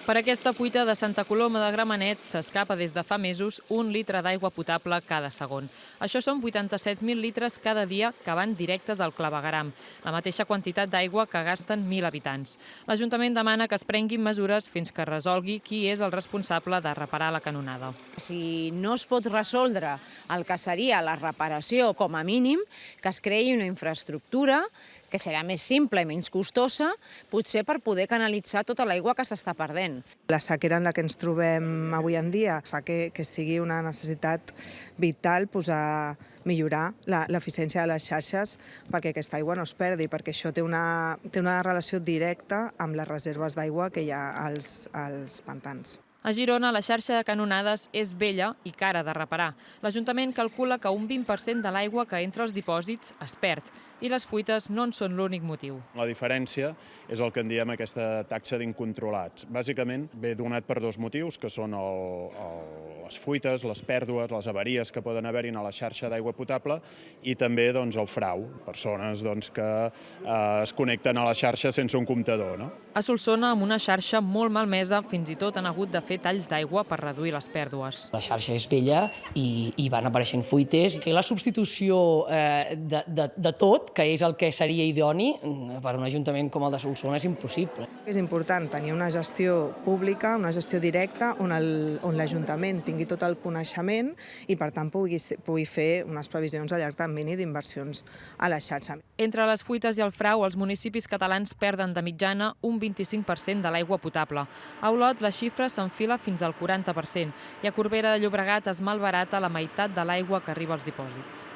Per aquesta fuita de Santa Coloma de Gramenet s'escapa des de fa mesos 1 litre d'aigua potable cada segon. Això són 87.000 litres cada dia que van directes al clavegueram, la mateixa quantitat d'aigua que gasten 1.000 habitants. L'Ajuntament demana que es prenguin mesures fins que resolgui qui és el responsable de reparar la canonada. Si no es pot resoldre el que seria la reparació com a mínim, que es creï una infraestructura que serà més simple i menys costosa, potser per poder canalitzar tota l'aigua que s'està perdent. La sequera en la que ens trobem avui en dia fa que sigui una necessitat vital millorar l'eficiència de les xarxes perquè aquesta aigua no es perdi, perquè això té una relació directa amb les reserves d'aigua que hi ha als pantans. A Girona, la xarxa de canonades és vella i cara de reparar. L'Ajuntament calcula que un 20% de l'aigua que entra als dipòsits es perd i les fuites no en són l'únic motiu. La diferència és el que en diem aquesta taxa d'incontrolats. Bàsicament ve donat per dos motius, que són les fuites, les pèrdues, les avaries que poden haver-hi a la xarxa d'aigua potable i també el frau, persones que es connecten a la xarxa sense un comptador. A Solsona, amb una xarxa molt malmesa, fins i tot han hagut de fer talls d'aigua per reduir les pèrdues. La xarxa és vella i van apareixent fuites. I la substitució de tot, que és el que seria idoni, per un ajuntament com el de Solsona és impossible. És important tenir una gestió pública, una gestió directa, on l'Ajuntament tingui tot el coneixement i, per tant, pugui fer unes previsions a llarg termini d'inversions a la xarxa. Entre les fuites i el frau, els municipis catalans perden de mitjana un 25% de l'aigua potable. A Olot, la xifra s'enfila fins al 40% i a Corbera de Llobregat es malbarata la meitat de l'aigua que arriba als dipòsits.